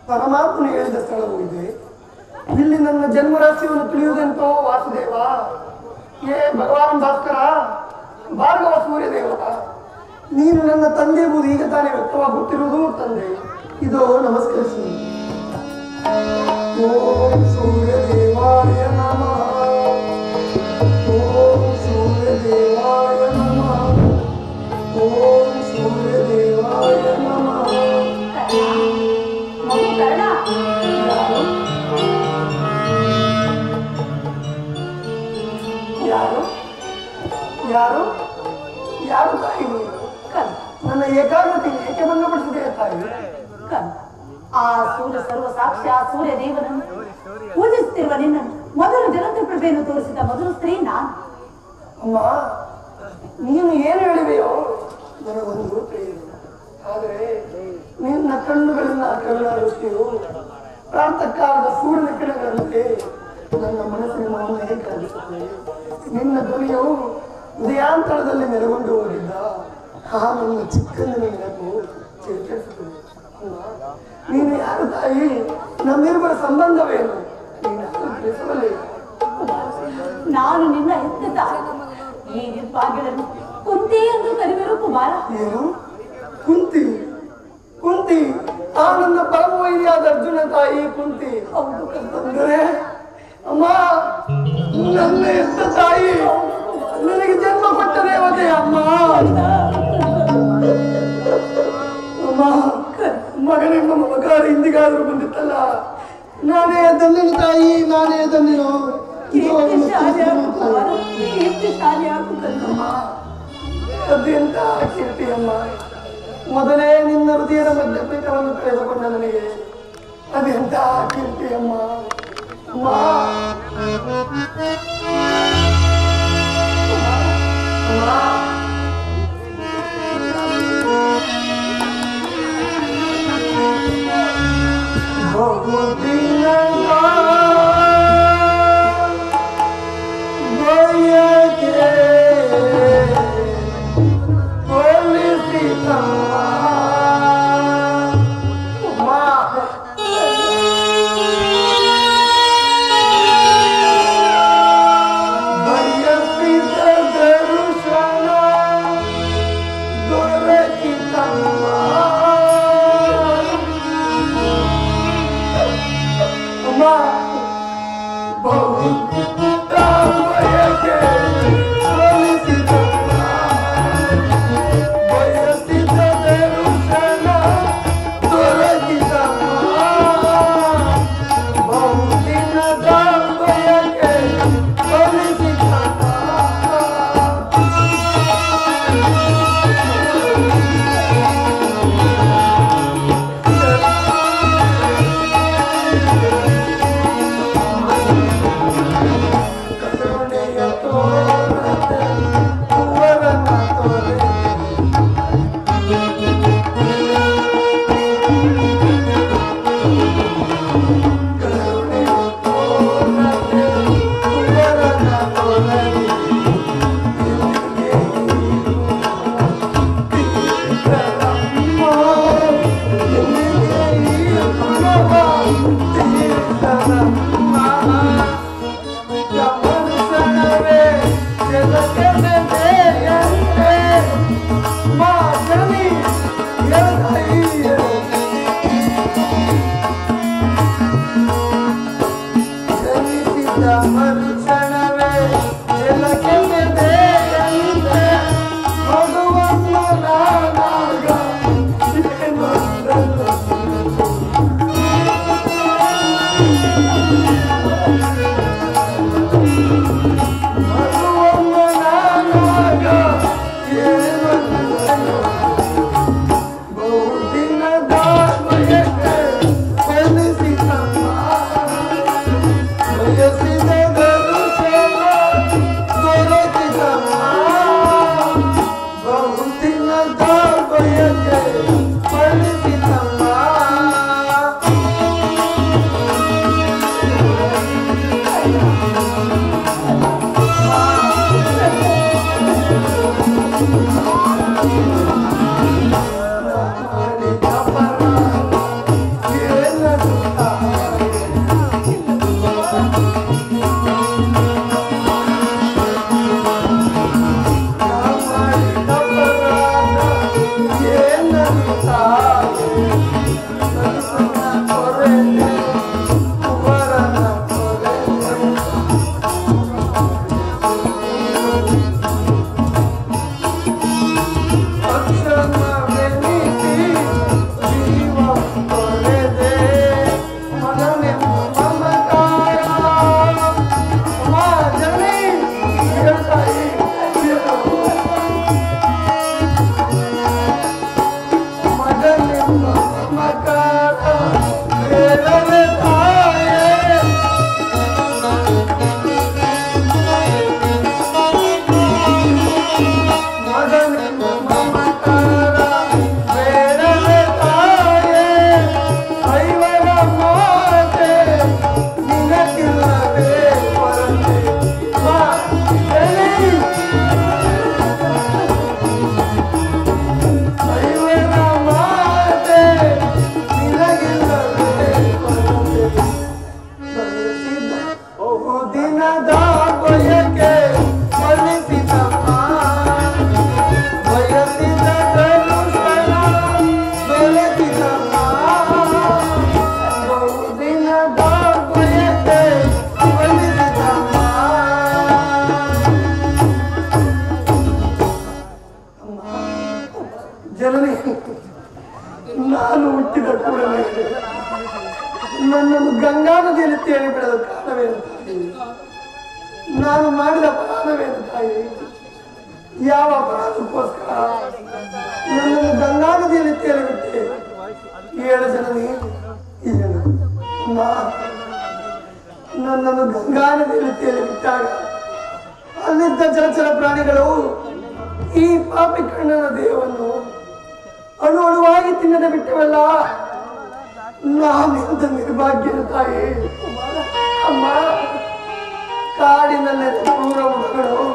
ಪರಮಾತ್ಮನು ಹೇಳಿದ ಸ್ಥಳವೂ ಇದೆ. ಇಲ್ಲಿ ನನ್ನ ಜನ್ಮರಾಶಿಯನ್ನು ತಿಳಿಯುವುದೆಂತೋ ವಾಸುದೇವ, ಏ ಭಗವಾನ್ ಭಾಸ್ಕರ, ಭಾರ್ಗವ ಸೂರ್ಯದೇವರ, ನೀನು ನನ್ನ ತಂದೆ ಎಂಬುದು ಈಗ ತಾನೇ ವ್ಯಕ್ತವಾಗುತ್ತಿರುವುದು ತಂದೆ. ಇದು ನಮಸ್ಕರಿಸು. ಓಂ ಸೂರ್ಯದೇವಾಯ ನಮಃ, ಓಂ ಸೂರ್ಯದೇವಾಯ ನಮಃ, ಓಂ ಸೂರ್ಯದೇವಾಯ ನಮಃ. ಯಾರು ಯಾರು ಯಾರು ತಾಯಿ? ನನ್ನ ಏಕಾಗ್ರತೆ ಏಕೆ ಭಂಗಪಡಿಸಿದೆ ತಾಯಿ? ಆ ಸೂರ್ಯ ಸರ್ವ ಸಾಕ್ಷಿ, ಆ ಸೂರ್ಯ ದೇವನನ್ನು ಪೂಜಿಸುತ್ತಿರುವ ನಿನ್ನನ್ನು ಮೊದಲು ಜಗತ್ತು ಪ್ರಭೆಯನ್ನು ತೋರಿಸಿದ ಮೊದಲು ಸ್ತ್ರೀ ನಾನು. ಅಮ್ಮ, ನೀನು ಏನು ಹೇಳಿವೆಯೋ ನನಗೊಂದು ತಿಳಿಯುವುದು. ಆದರೆ ನಿನ್ನ ಕಣ್ಣುಗಳಿಂದ ಕರುಣಾವೃತ್ತಿಯು ಪ್ರಾತಃ ಕಾಲದ ಸೂರ್ಯನ ಕಿರಣಗಳಂತೆ ನನ್ನ ಮನಸ್ಸಿನ ಮೌನ ಏಕಾಗಿಸುತ್ತದೆ. ನಿನ್ನ ಧ್ವನಿಯು ಉದಯಾಂತರದಲ್ಲಿ ನೆಲೆಗೊಂಡು ಹೋಗಿದ್ದ ಆ ನನ್ನ ಚಿಕ್ಕಂದಿನ ನೆನಪು ಚೇತರಿಸುತ್ತದೆ. ನೀನು ಯಾರು ತಾಯಿ? ನಮ್ಮಿಬ್ಬರ ಸಂಬಂಧವೇನು? ನೀನು ತಿಳಿಸಬಲ್ಲೆ? ನಾನು ನಿನ್ನ ಹೆತ್ತ ತಾಯಿ. ಈ ನಿರ್ಭಾಗ್ಯಗಳನ್ನು ಕುಂತಿ ಎಂದು ಕರೆಯುವರು ಕುಮಾರ. ಏನು ಕುಂತಿ? ಕುಂತಿ ಆ ನನ್ನ ಪರಮವೈರಿಯಾದ ಅರ್ಜುನ ತಾಯಿ ಕುಂತಿ. ಹೌದು ಅಂದರೆ ಅಮ್ಮ, ನನ್ನ ಹೆತ್ತ ತಾಯಿ, ನನಗೆ ಜನ್ಮ ಕೊಟ್ಟ ದೇವತೆ ಅಮ್ಮ. ಅಮ್ಮ, ಮಗನೆಂಬ ಮಮಕಾರ ಇಂದಿಗಾದರೂ ಬಂದಿತ್ತಲ್ಲ, ನಾನೇ ಧನ್ಯನು ತಾಯಿ, ನಾನೇ ಧನ್ಯನು. ಅದೆಂತ ಕೀರ್ತಿ ಅಮ್ಮ. ಮೊದಲೇ ನಿನ್ನ ಹೃದಯದ ಮಧ್ಯಪೀಠವನ್ನು ಕಳೆದುಕೊಂಡ ನನಗೆ ಅದೆಂತ ಕೀರ್ತಿ ಅಮ್ಮ. ಅಮ್ಮ, ನಾನು ಹುಟ್ಟಿದ ಕೂಡಲೇ ನನ್ನನ್ನು ಗಂಗಾ ನದಿಯಲ್ಲಿ ತೇಲಿ ಬಿಡದ ಕಾರಣವೇನು ತಾಯಿ? ನಾನು ಮಾಡಿದ ಅಪರಾಧವೇನು ತಾಯಿ? ಯಾವ ಅಪರಾಧಕ್ಕೋಸ್ಕರ ನನ್ನನ್ನು ಗಂಗಾ ನದಿಯಲ್ಲಿ ತೇಲಿ ಬಿಟ್ಟೆ? 7 ಜನನೇ ಏನು ನನ್ನನ್ನು ಗಂಗಾ ನದಿಯಲ್ಲಿ ತೇಲಿ ಬಿಟ್ಟಾಗ ಅಲ್ಲಿದ್ದ ಜಲಚರ ಪ್ರಾಣಿಗಳು ಈ ಪಾಪಿ ಕಣ್ಣನ ದೇಹವನ್ನು ಅಣು ಅಣುವಾಗಿ ತಿನ್ನದೆ ಬಿಟ್ಟವಲ್ಲ. ನಾನೆಂತ ನಿರ್ಭಾಗ್ಯನ ತಾಯಿ. ಅಮ್ಮ, ಕಾಡಿನಲ್ಲಿ ಕ್ರೂರ ಮೃಗಗಳು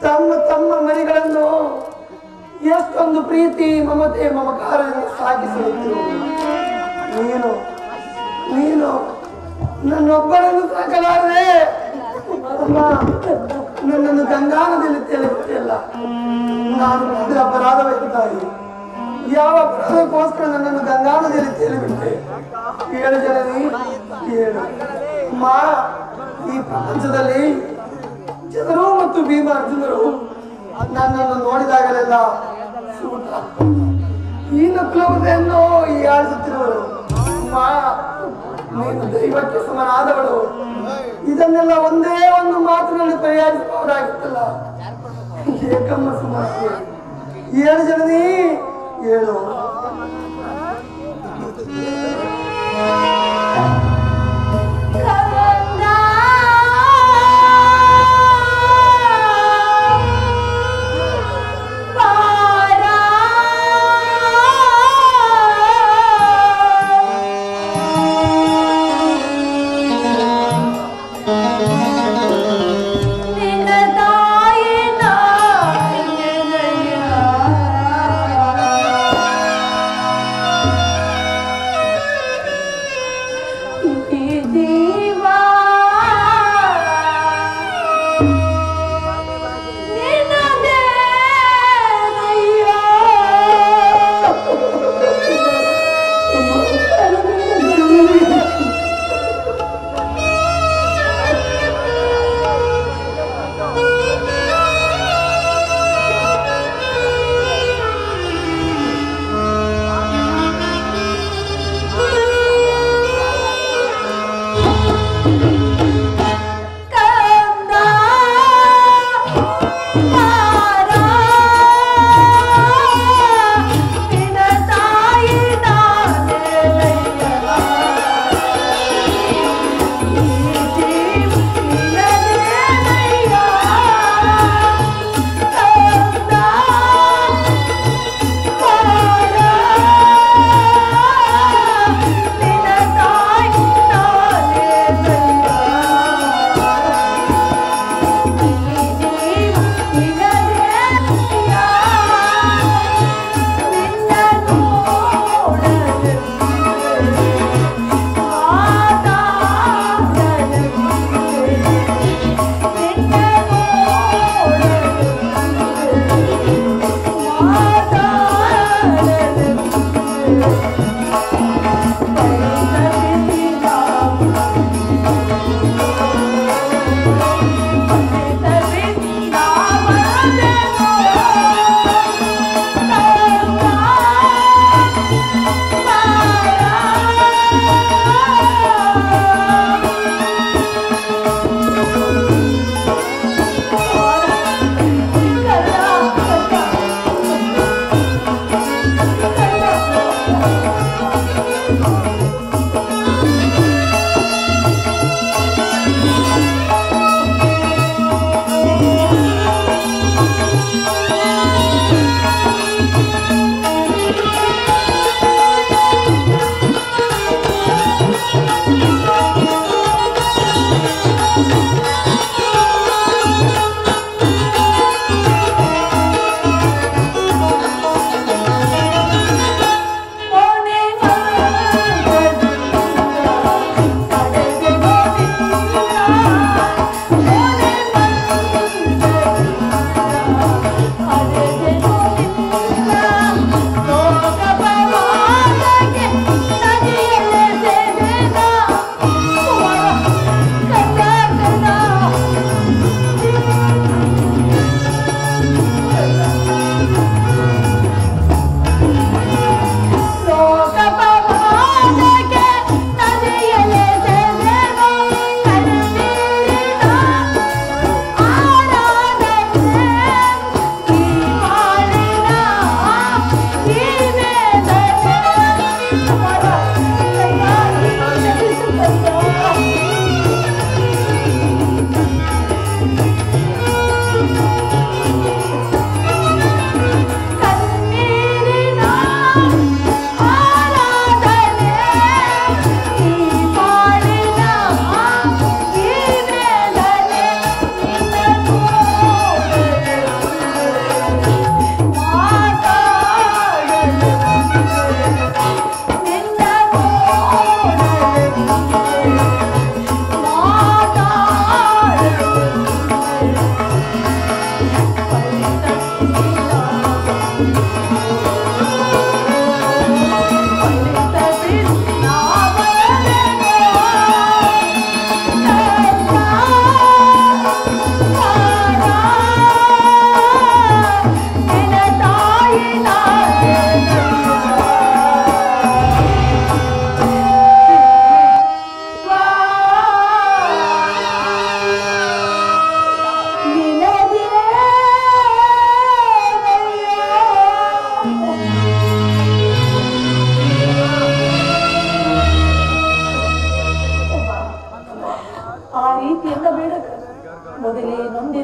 ತಮ್ಮ ತಮ್ಮ ಮರಿಗಳನ್ನು ಎಷ್ಟೊಂದು ಪ್ರೀತಿ ಮಮತೆ ಮಮಕಾರದಿಂದ ಸಾಗಿಸಿದ್ರು. ನೀನು ನನ್ನೊಬ್ಬರನ್ನು ಸಾಕಲಾರದೆ ಅಮ್ಮ, ನನ್ನನ್ನು ಗಂಗಾ ನದಿಯಲ್ಲಿ ತೇಲಿಬಿಟ್ಟಿಲ್ಲ. ನಾನು ಮಾಡಿದ ಅಪರಾಧವೇ ತಾಯಿ. ಯಾವ ಅಪರಾಧಕ್ಕೋಸ್ಕರ ನನ್ನನ್ನು ಗಂಗಾ ನದಿಯಲ್ಲಿ ತೇಲಿಬಿಟ್ಟೆ? ಹೇಳು ಜನನಿ ಹೇಳು. ಅಮ್ಮ, ಈ ಪ್ರಪಂಚದಲ್ಲಿ ಜನರು ಮತ್ತು ಭೀಮಾರ್ಜುನರು ನನ್ನನ್ನು ನೋಡಿದಾಗಲೆಲ್ಲ ಸೂಟ ಈ ನಕಲುವುದೆನ್ನೋ ಈ ಆಳಿಸುತ್ತಿರುವರು. ಅಮ್ಮ, ನೀನು ದೈವಕ್ಕೆ ಸಮನಾದವಳು. ಇದನ್ನೆಲ್ಲ ಒಂದೇ ಒಂದು ಮಾತಿನಲ್ಲಿ ಪರಿಹರಿಸಬಹುದಾಗಿತ್ತಲ್ಲ. ಏಕಮ್ಮ ಸಮಸ್ಯೆ. ಹೇಳು ಜನನಿ ಹೇಳು.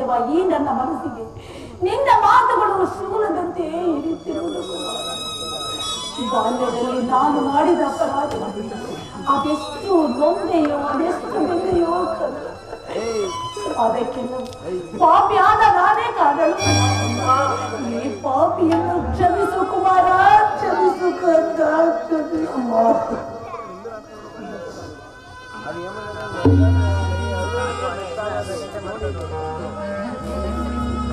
ಕುಡಿಯುತ್ತಿರುವ ಈ ನನ್ನ ಮನಸ್ಸಿಗೆ ನಿನ್ನ ಮಾತುಗಳು ಶೂಲದಂತೆ ಇರಿತಿರುವುದು. ಬಾಲ್ಯದಲ್ಲಿ ನಾನು ಮಾಡಿದ ಅಪರಾಧ ಅದೆಷ್ಟು ನೊಂದೆಯೋ ಅದೆಷ್ಟು ಬೆಂದೆಯೋ ಅದಕ್ಕೆಲ್ಲ ಪಾಪಿಯಾದ ನಾನೇ ಕಾರಣ. ಈ ಪಾಪಿಯನ್ನು ಕ್ಷಮಿಸು ಕುಮಾರ, ಕ್ಷಮಿಸು ಕಂದ, ಕ್ಷಮಿಸಮ್ಮ.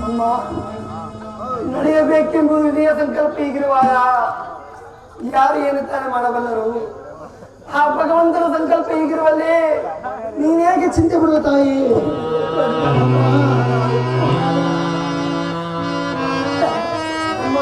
ಅಮ್ಮ, ನಡೆಯಬೇಕೆಂಬುದು ಇದೆಯ ಸಂಕಲ್ಪ ಈಗಿರುವಾಗ ಯಾರು ಏನು ತಾನೇ ಮಾಡಬಲ್ಲರು? ಆ ಭಗವಂತನ ಸಂಕಲ್ಪ ಈಗಿರುವಲ್ಲಿ ನೀನ್ ಹೇಗೆ ಚಿಂತೆ ಬಿಡುವ ತಾಯಿ? ಅಮ್ಮ,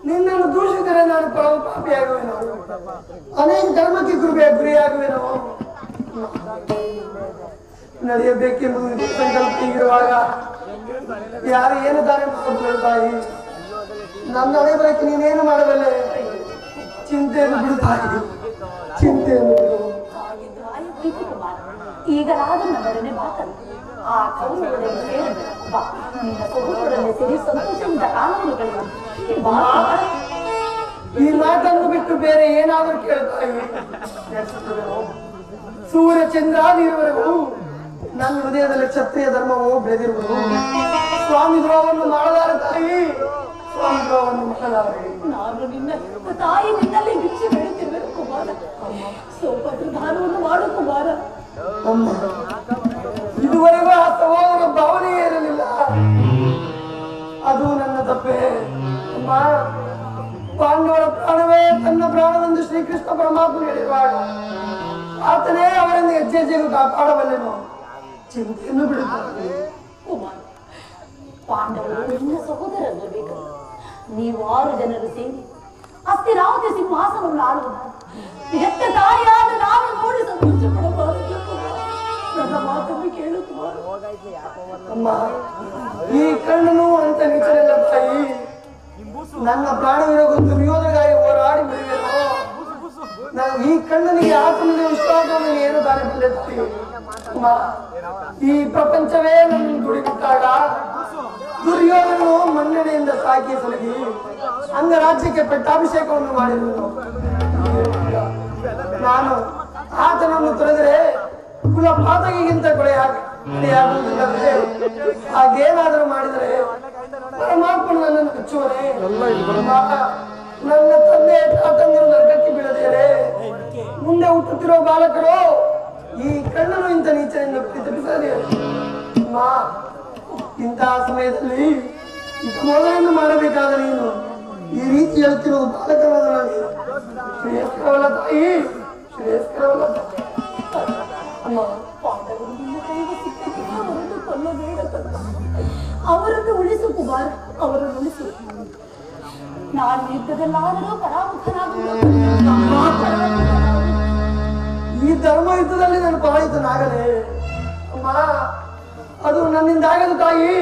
ನಿನ್ನನ್ನು ದೂಷಿಸಿದರೆ ನಾನು ಪರಮ ಪಾಪಿಯಾಗುವೆನು, ಅನೇಕ ಧರ್ಮಕ್ಕೆ ಗುರಿಯಾಗುವೆನು. ನಡೆಯಬೇಕೆಂಬುದು ಸಂಕಲ್ಪ ಹೀಗಿರುವಾಗ ಯಾರು ಏನು ತಾನೇ ಮಾಡಬಹುದು ತಾಯಿ? ನನ್ನ ಹಣೆ ಬರಕ್ಕೆ ನೀನೇನು ಮಾಡಬಲ್ಲೆ? ಚಿಂತೆಯನ್ನು ಬಿಡು ತಾಯಿ, ಚಿಂತೆಯನ್ನು ಬಿಡು. ಈಗಲಾದ ನನ್ನೊಡನೆ ಮಾತನ್ನು ಆ ಕೌರವರಲ್ಲಿ ಸೇರಬೇಡ. ಬಾ, ನಿನ್ನ ಸಹೋದರರಲ್ಲಿ ಸೇರಿ ಸಂತೋಷದಿಂದ ಕಾಲವನ್ನು ಕಳೆಯುವ. ಈ ಮಾತನ್ನು ಬಿಟ್ಟು ಬೇರೆ ಏನಾದರೂ ಕೇಳ್ತಾಯಿ? ಸೂರ್ಯ ಚಂದ್ರಾದಿರುವರೆಗೂ ನನ್ನ ಹೃದಯದಲ್ಲಿ ಕ್ಷತ್ರಿಯ ಧರ್ಮವು ಬೆಳೆದಿರುವುದು. ಸ್ವಾಮಿ ದ್ರೋಹವನ್ನು ಮಾಡಲಾರೆ ತಾಯಿ, ಸ್ವಾಮಿ ದ್ರೋಹವನ್ನು ಮಾಡಲಾರೆ. ನಾನು ನಿನ್ನ ತಾಯಿ ನಿನ್ನಲ್ಲಿ ಭಿಕ್ಷೆ ಬೇಡುತ್ತಿರುವೆನು ಕುಮಾರ. ಸ್ವಲ್ಪ ದಾನವನ್ನು ಮಾಡು ಕುಮಾರ. ಅಮ್ಮ, ಇದುವರೆಗೂ ಆ ಸಹೋದರ ಭಾವನೆಯೇ ಇರಲಿಲ್ಲ. ಅದು ನನ್ನ ತಪ್ಪೆ. ಅಮ್ಮ, ಪಾಂಡವರ ಪ್ರಾಣವೇ ತನ್ನ ಪ್ರಾಣವೆಂದು ಶ್ರೀಕೃಷ್ಣ ಪರಮಾತ್ಮ ಹೇಳಿರುವಾಗ ಆತನೇ ಅವರನ್ನು ಹೆಜ್ಜೆ ಹೆಜ್ಜೆಗೂ ಕಾಪಾಡಬಲ್ಲೆನು. ಚಿಂತೆಯನ್ನು ಬಿಡುತ್ತಾರೆ. ಕುಮಾರ, ಪಾಂಡವರು ನಿನ್ನ ಸಹೋದರರಬೇಕು. ನೀವು 6 ಜನರು ಸೇರಿ ಅಸ್ಥಿರಾವತಿ ಸಿಂಹಾಸನವನ್ನು ಆಳುವುದು ಹೆತ್ತ ತಾಯಿಯಾದ ನಾನು ನೋಡಿ ಸಂತೋಷ ಪಡಬಾರದು. ನನ್ನ ಮಾತನ್ನು ಕೇಳು ಕುಮಾರ. ಅಮ್ಮ, ಈ ಕಣ್ಣನು ಅಂತ ನಿಜರಿಲ್ಲ ತಾಯಿ. ನನ್ನ ಪ್ರಾಣವಿರೋ ದುರ್ಯೋಧಗಾಗಿ ಹೋರಾಡಿ ಬಿಡುವೆನು. ನಾನು ಈ ಕಣ್ಣನಿಗೆ ಆತನಿಗೆ ವಿಶ್ವಾಸವನ್ನು ಏನು ತಾನೇ ಬಲ್ಲೆ ತಾಯಿ. ಅಮ್ಮ, ಈ ಪ್ರಪಂಚವೇ ನನ್ನ ದುಡಿಬಿಟ್ಟಾಗ ದುರ್ಯೋಧನನು ಮನ್ನಣೆಯಿಂದ ಸಾಕಿ ಸಲಗಿ ಅಂಗರಾಜ್ಯಕ್ಕೆ ಪಟ್ಟಾಭಿಷೇಕವನ್ನು ಮಾಡಿರುವನು. ನಾನು ಆತನನ್ನು ತೊರೆದರೆ ಕುಲ ಪಾತಕಿಗಿಂತ ಕೊಡೆಯಾಗುವುದಿಲ್ಲವೇ? ಹಾಗೇನಾದರೂ ಮಾಡಿದರೆ ಪರಮಾತ್ಮನು ನನ್ನನ್ನು ಕಚ್ಚುವನೇ? ನನ್ನ ತಂದೆ ತಾತಂದರು ನರಕಕ್ಕೆ ಬೀಳದೇರೆ ಮುಂದೆ ಹುಟ್ಟುತ್ತಿರೋ ಬಾಲಕರು ಈ ಕಣ್ಣನ್ನು ಇಂಥ ನೀಚನೆಯಿಂದ ಪ್ರತಿಪಿಸದೆ. ಇಂತಹ ಸಮಯದಲ್ಲಿ ಮೊದಲನ್ನು ಮಾಡಬೇಕಾದ ನೀನು ಈ ರೀತಿ ಹೇಳ್ತಿರೋದು ಬಾಲಕರಾದ ನನಗೆ ಶ್ರೇಷ್ಠರವಲ್ಲ ತಾಯಿ, ಶ್ರೇಷ್ಠರವಲ್ಲ. ಅಮ್ಮ, ಪಾಂಡವರು ನಿನ್ನ ಕೈಗೆ ಸಿಕ್ಕಕ್ಕೆ ಅವರನ್ನು ಕೊಲ್ಲಬೇಡ. ಅವರನ್ನು ಉಳಿಸು ಕುಮಾರ, ಅವರನ್ನು ಉಳಿಸು. ನಾನು ಯುದ್ಧದಲ್ಲಾದರೂ ಪರಾಮುಖನಾಗುವುದು. ಈ ಧರ್ಮ ಯುದ್ಧದಲ್ಲಿ ನಾನು ಪರಾಜಿತನಾಗಲೇ. ಅಮ್ಮ, ಅದು ನನ್ನಿಂದ ಆಗದು ತಾಯಿ.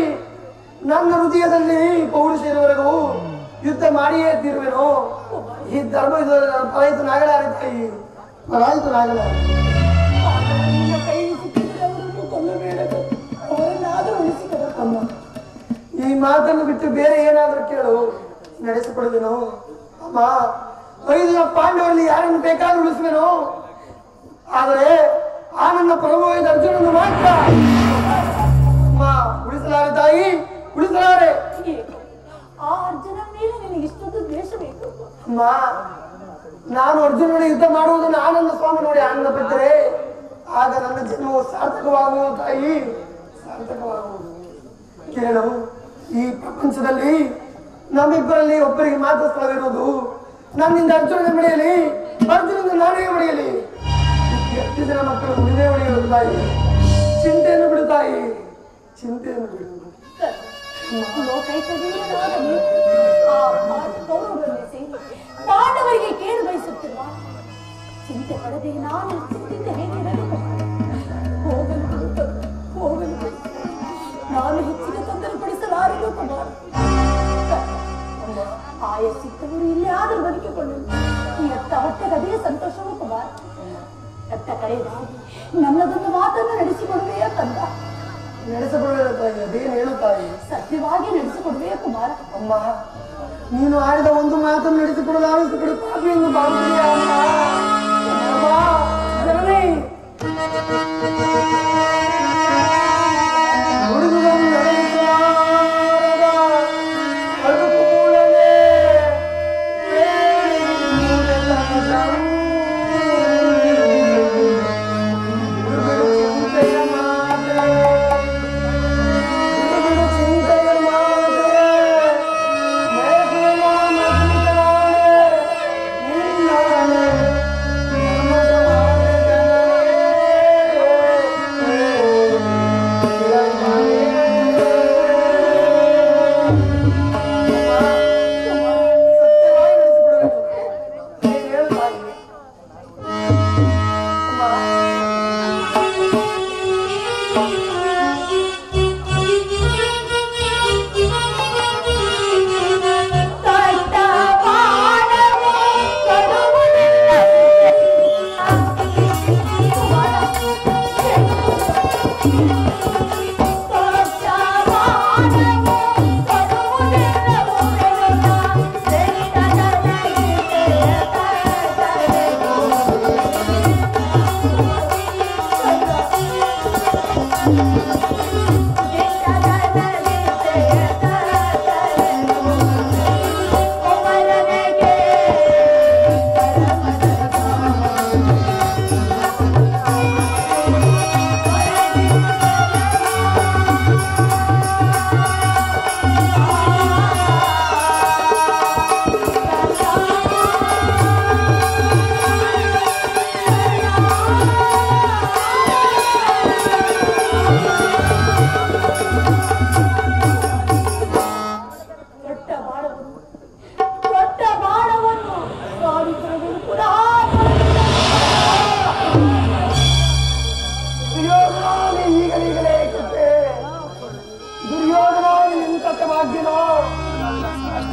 ನನ್ನ ಹೃದಯದಲ್ಲಿ ಪೌರುಷ ಇರುವವರೆಗೂ ಯುದ್ಧ ಮಾಡಿಯೇ ತೀರುವೆನು. ಈ ಧರ್ಮ ಯುದ್ಧದಲ್ಲಿ ನಾನು ಪರಾಜಿತನಾಗಲಾರೆ ತಾಯಿ, ಪರಾಜಿತನಾಗಲಾರೆ. ಅಮ್ಮ, ಈ ಮಾತನ್ನು ಬಿಟ್ಟು ಬೇರೆ ಏನಾದರೂ ಕೇಳು, ನಡೆಸಿಕೊಡುವೆನು. ಅಮ್ಮ, 5 ಜನ ಪಾಂಡವರಲ್ಲಿ ಯಾರನ್ನು ಬೇಕಾದ್ರೂ ಉಳಿಸುವೆನು. ಆದರೆ ಆ ನನ್ನ ಪರಮವಾದ ಅರ್ಜುನನ್ನು ಮಾತ್ರ ಅಮ್ಮ ಉಳಿಸಲಾರೆ ತಾಯಿ, ಉಳಿಸಲಾರೆ. ಆ ಅರ್ಜುನ ಮೇಲೆ ನಿನಗೆ ಇಷ್ಟೊಂದು ದ್ವೇಷ ಬೇಕು? ಅಮ್ಮ, ನಾನು ಅರ್ಜುನನ ಯುದ್ಧ ಮಾಡುವುದನ್ನು ಆನಂದ ಸ್ವಾಮಿ ನೋಡಿ ಆನಂದ ಪಟ್ಟರೆ ಆಗ ನನ್ನ ಜನ್ಮವು ಸಾರ್ಥಕವಾಗುವುದು ತಾಯಿ, ಸಾರ್ಥಕವಾಗುವುದು. ಕೇಳು, ಈ ಪ್ರಪಂಚದಲ್ಲಿ ನಮ್ಮಿಬ್ಬರಲ್ಲಿ ಒಬ್ಬರಿಗೆ ಮಾತ್ರ ಸ್ಥಳವಿರುವುದು. ನನ್ನಿಂದ ಅರ್ಜುನನ ಮಡಿಯಲಿ, ಅರ್ಜುನನ ನಾನೇ ಹೊಡೆಯಲಿ. 8 ಜನ ಮಕ್ಕಳು ಉಳಿದೇ ಹೊಡೆಯುವುದು ತಾಯಿ. ಚಿಂತೆಯನ್ನು ಬಿಡು ತಾಯಿ, ಚಿಂತೆಯನ್ನು ಬಿಡು. ಪಾಂಡವರಿಗೆ ಕೇಳು ಬಯಸುತ್ತಿರುವ ಚಿಂತೆ ಪಡದೆ ನಾನು ಚಿಂತೆ ಹೇಗಿರಲು ಹೋಗಲು ನಾನು ಹೆಚ್ಚಿಗೆ ತೊಂದರೆ ಪಡಿಸಲಾರದು ಕುಮಾರ್. ಆಯಸ್ಸಿದ್ದವರು ಇಲ್ಲಿ ಆದರೂ ಬದುಕಿಕೊಳ್ಳಲು ಎತ್ತ ಹೊಟ್ಟೆಗೆ ಅದೇ ಸಂತೋಷವೂ ಕುಮಾರ್. ಎತ್ತ ಕಡೆಯದಾಗಿ ನನ್ನದೊಂದು ಮಾತನ್ನು ನಡೆಸಿಕೊಡುವೆಯಾ ಕಂದ? ನಡೆಸಿಕೊಡುವ ತಾಯಿ, ಅದೇನು ಹೇಳು ತಾಯಿ? ಸತ್ಯವಾಗಿ ನಡೆಸಿಕೊಡುವೆಯಾ ಕುಮಾರ? ಅಮ್ಮ, ನೀನು ಆಡಿದ ಒಂದು ಮಾತನ್ನು ನಡೆಸಿಕೊಡಲು ಆರಿಸಿಕೊಡು ಪಾಪಿ ಎಂದು ಭಾವಿಸಿದೆಯಾ ಅಮ್ಮ? ಅಮ್ಮ, ಜನನಿ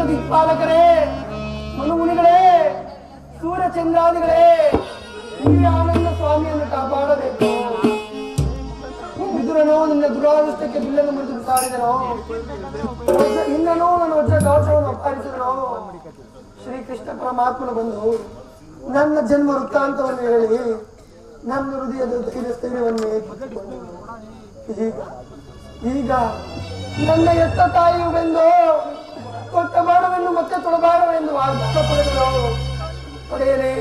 ದಿಕ್ಪಾಲಕರೇ, ಮನುಮುನಿಗಳೇ, ಸೂರ್ಯಚಂದ್ರಾದಿಗಳೇ, ಈ ಆನಂದ ಸ್ವಾಮಿಯನ್ನು ಕಾಪಾಡಬೇಕು. ವಿದುರನೋ ನಿನ್ನ ದುರಾದೃಷ್ಟಕ್ಕೆ ಬಿಲ್ಲನ್ನು ಮುರಿದು ಬಿಸಾಡಿದನೋ, ಇನ್ನನೋ ನನ್ನ ವಜ್ರ ಕವಚವನ್ನು ಅಪಹರಿಸಿದನೋ, ಶ್ರೀಕೃಷ್ಣ ಪರಮಾತ್ಮನು ಬಂದು ನನ್ನ ಜನ್ಮ ವೃತ್ತಾಂತವನ್ನು ಹೇಳಿ ನನ್ನ ಹೃದಯದ ಸ್ಥೈರ್ಯವನ್ನೇ ಈಗ ನನ್ನ ಎತ್ತ ತಾಯಿಯುವೆಂದು ಕೊಟ್ಟ ಬಾಣವನ್ನು ಮತ್ತೆ ತೊಡಬಾರವೆಂದು ವಾಗ್ದಾನ ಪಡೆದರು. ಪಡೆಯಲಿ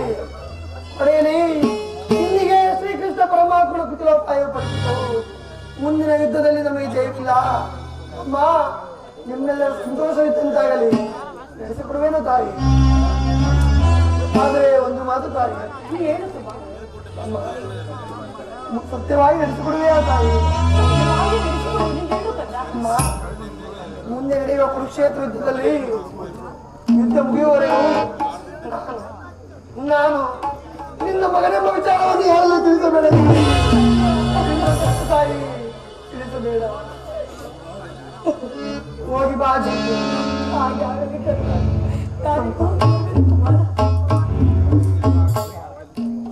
ಇಲ್ಲಿಗೆ ಶ್ರೀಕೃಷ್ಣ ಪರಮಾತ್ಮನ ಕುತೂಹಲೋಪಾಯ ಪಡಿಸಿತು. ಮುಂದಿನ ಯುದ್ಧದಲ್ಲಿ ನಮಗೆ ಜಯವಿಲ್ಲ. ಅಮ್ಮ, ನಿಮ್ಮೆಲ್ಲರ ಸಂತೋಷವಿದ್ದಂತಾಗಲಿ, ನಡೆಸಿಕೊಡುವೇನೋ ತಾಯಿ. ಆದರೆ ಒಂದು ಮಾತು ತಾಯಿ, ಅಮ್ಮ ಸತ್ಯವಾಗಿ ನಡೆಸಿಕೊಡುವೆಯಾ ತಾಯಿ? ಅಮ್ಮ, ಮುಂದೆ ನಡೆಯುವ ಕುರುಕ್ಷೇತ್ರ ಯುದ್ಧದಲ್ಲಿ ಯುದ್ಧ ಮುಗಿಯುವವರೆಗೂ ನಾನು ನಿನ್ನ ಮಗನೆಂಬ ವಿಚಾರವನ್ನು ಯಾರಲ್ಲೂ ತಿಳಿಸಬೇಡ ತಾಯಿ, ತಿಳಿಸಬೇಡ. ಹೋಗಿ ಬಾಜಿ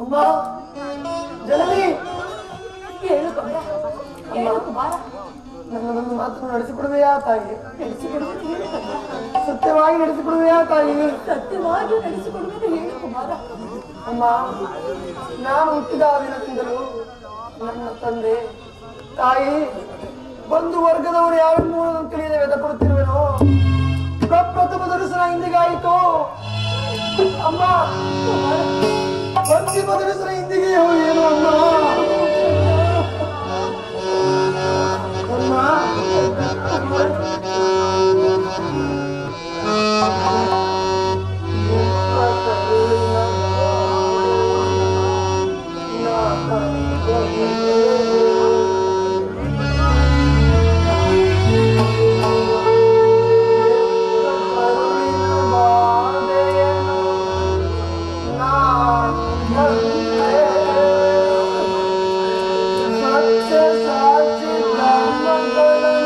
ಅಮ್ಮ, ಜನನಿ ನನ್ನದೊಂದು ಮಾತನ್ನು ನಡೆಸಿಕೊಡುವೆಯಾ ತಾಯಿ? ಸತ್ಯವಾಗಿ ನಡೆಸಿಕೊಡುವೆಯಾ ತಾಯಿ? ಸತ್ಯವಾಗಿ ನಡೆಸಿಕೊಡುವುದು ಹೇಳು ಕುಮಾರ. ಅಮ್ಮ, ನಾನು ಹುಟ್ಟಿದ ದಿನದಿಂದಲೂ ನನ್ನ ತಂದೆ ತಾಯಿ ಬಂಧು ವರ್ಗದವರು ಯಾರನ್ನು ತಿಳಿಯದೆ ವ್ಯಥಪಡುತ್ತಿರುವೆನೋ. ಪ್ರಪ್ರಥಮ ದರ್ಶನ ಇಂದಿಗಾಯಿತು ಅಮ್ಮ. ಅಂತಿಮ ದರ್ಶನ ಇಂದಿಗೆಯೋ ಏನು ಅಮ್ಮ? ಸತ್ಯ ಸಾಕ್ಷಿ ಬ್ರಹ್ಮಗಳ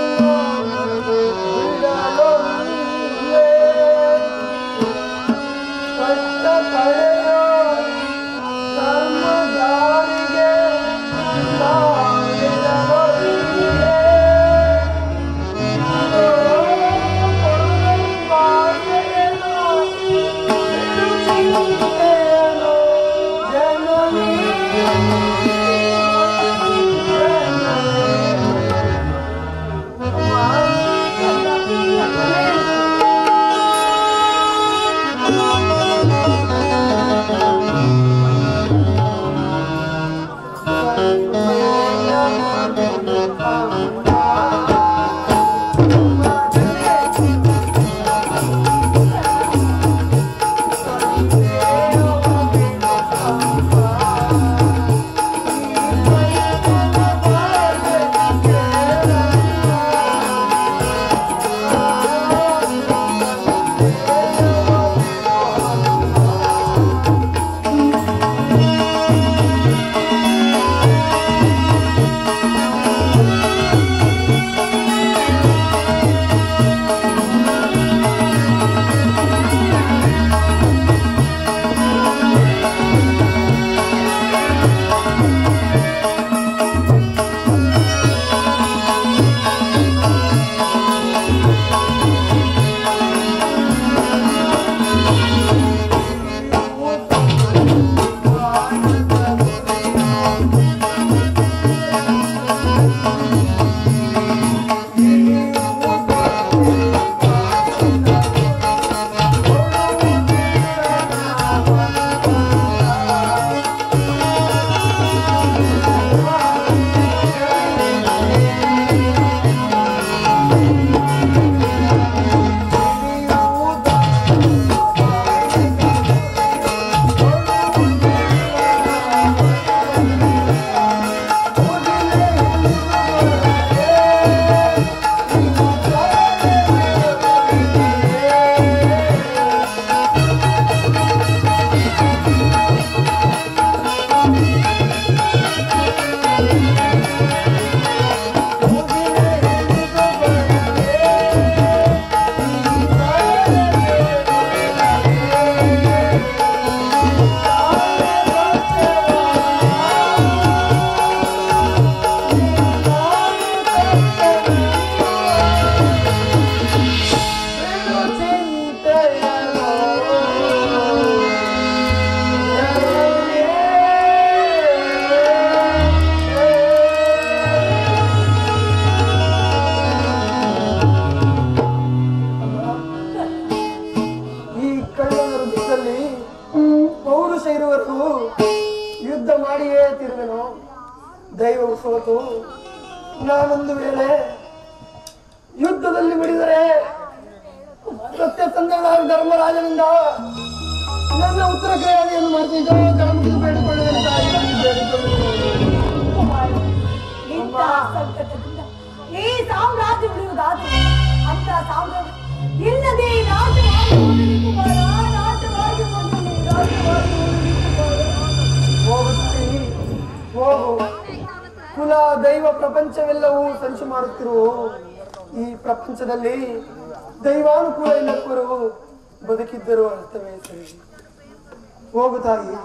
ಸೋತು ನಾನೊಂದು ವೇಳೆ ಯುದ್ಧದಲ್ಲಿ ಬಿಡಿದರೆ ಸತ್ಯಸಂಧನಾದ ಧರ್ಮರಾಜನಿಂದ ನನ್ನ ಉತ್ತರ ಕ್ರಿಯಾದಿಯನ್ನು ಮಾಡ್ತಿದ್ದೋ ಜಗತ್ತಿಗೆ ಬೇಡಿಕೊಳ್ಳುವಂತ ಸಂಕಟದಿಂದ ಈ ಸಾಮ್ರಾಜ್ಯ ಉಳಿಯುವುದಾದರೆ ಅಂತ ಸಾಮ್ರಾಜ್ಯ ಇಲ್ಲದೆ ನಾಶವಾಗಿ ಹೋಗು. ಕುಲ ದೈವ ಪ್ರಪಂಚವೆಲ್ಲವೂ ಸಂಚು ಮಾಡುತ್ತಿರುವ ಈ ಪ್ರಪಂಚದಲ್ಲಿ ದೈವಾನುಕೂಲ ಇಲ್ಲದವರು ಬದುಕಿದ್ದರು ಅರ್ಥವೇ ಸರಿ. ಹೋಗು ತಾಯಿ.